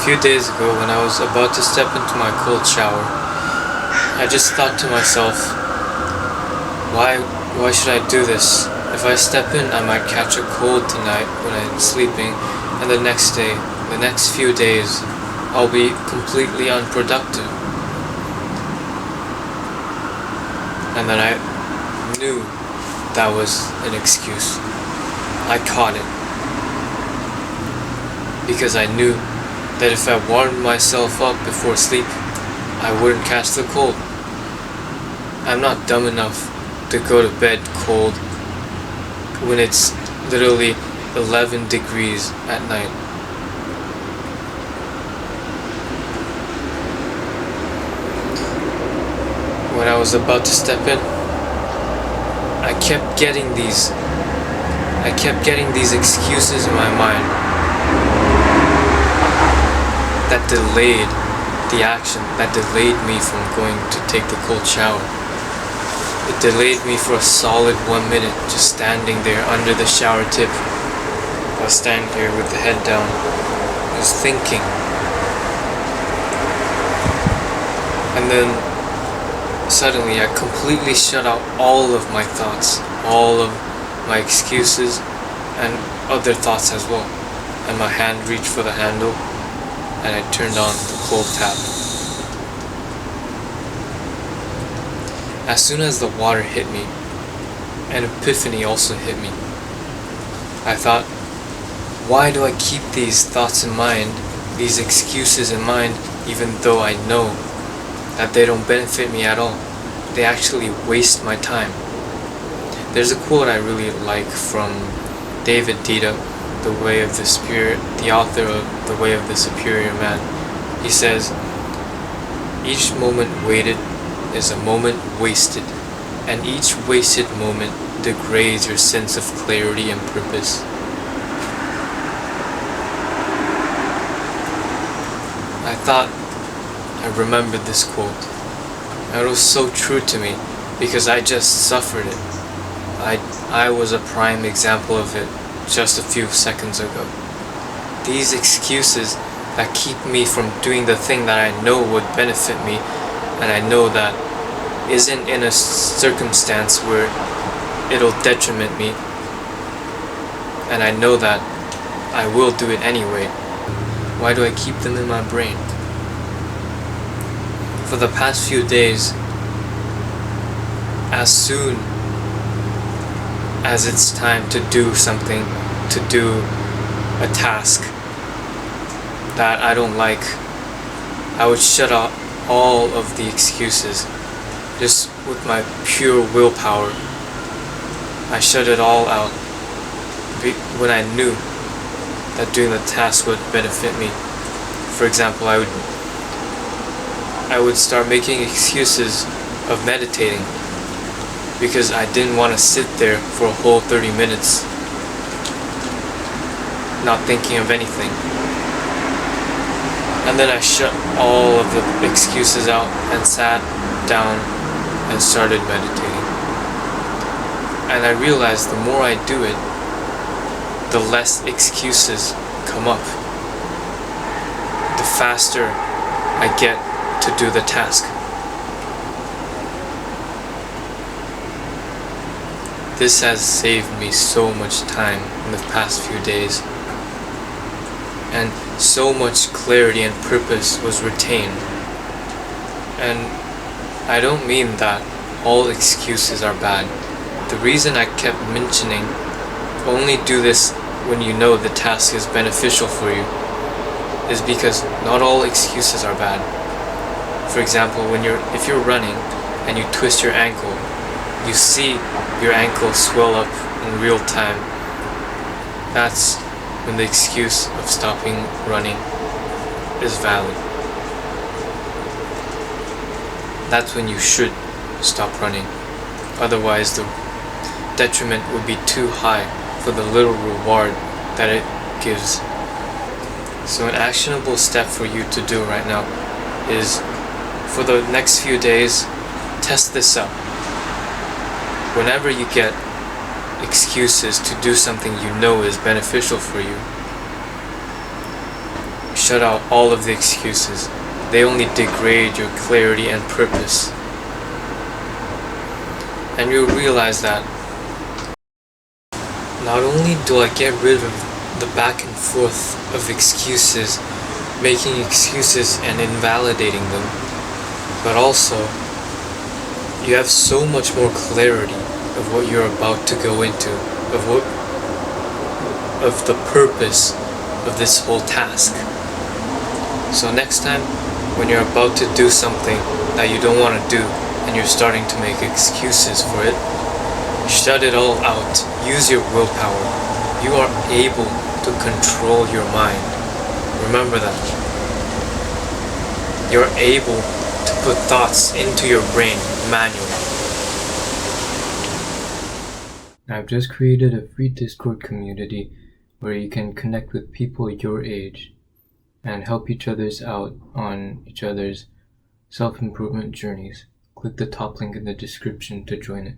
few days ago, when I was about to step into my cold shower, I just thought to myself, why should I do this? If I step in, I might catch a cold tonight when I'm sleeping, and the next day, the next few days, I'll be completely unproductive. And then I knew that was an excuse. I caught it. Because I knew that if I warmed myself up before sleep, I wouldn't catch the cold. I'm not dumb enough to go to bed cold when it's literally 11 degrees at night. When I was about to step in, I kept getting these excuses in my mind that delayed the action, that delayed me from going to take the cold shower. It delayed me for a solid 1 minute, just standing there under the shower tip. I was standing here with the head down, just thinking. And then suddenly I completely shut out all of my thoughts, all of my excuses, and other thoughts as well. And my hand reached for the handle, and I turned on the cold tap. As soon as the water hit me, an epiphany also hit me. I thought, why do I keep these thoughts in mind, these excuses in mind, even though I know that they don't benefit me at all? They actually waste my time. There's a quote I really like from David Deida, The Way of the Spirit, the author of The Way of the Superior Man. He says, each moment waited is a moment wasted, and each wasted moment degrades your sense of clarity and purpose. I thought I remembered this quote, and it was so true to me because I just suffered it. I was a prime example of it just a few seconds ago. These excuses that keep me from doing the thing that I know would benefit me, and I know that isn't in a circumstance where it'll detriment me, and I know that I will do it anyway. Why do I keep them in my brain? For the past few days, as soon as it's time to do something, to do a task that I don't like, I would shut out all of the excuses. Just with my pure willpower, I shut it all out when I knew that doing the task would benefit me. For example, I would start making excuses of meditating because I didn't want to sit there for a whole 30 minutes not thinking of anything. And then I shut all of the excuses out and sat down and started meditating. And I realized the more I do it, the less excuses come up. The faster I get to do the task. This has saved me so much time in the past few days, and so much clarity and purpose was retained. And I don't mean that all excuses are bad. The reason I kept mentioning only do this when you know the task is beneficial for you is because not all excuses are bad. For example, if you're running and you twist your ankle, you see your ankle swell up in real time. That's when the excuse of stopping running is valid. That's when you should stop running. Otherwise, the detriment would be too high for the little reward that it gives. So an actionable step for you to do right now is, for the next few days, test this out. Whenever you get excuses to do something you know is beneficial for you, Shut out all of the excuses. They only degrade your clarity and purpose. And you'll realize that not only do I get rid of the back and forth of excuses, making excuses and invalidating them, but also you have so much more clarity of what you're about to go into, of the purpose of this whole task. So next time when you're about to do something that you don't want to do and you're starting to make excuses for it, shut it all out. Use your willpower. You are able to control your mind. Remember that. You're able to put thoughts into your brain manually. I've just created a free Discord community where you can connect with people your age and help each other's out on each other's self-improvement journeys. Click the top link in the description to join it.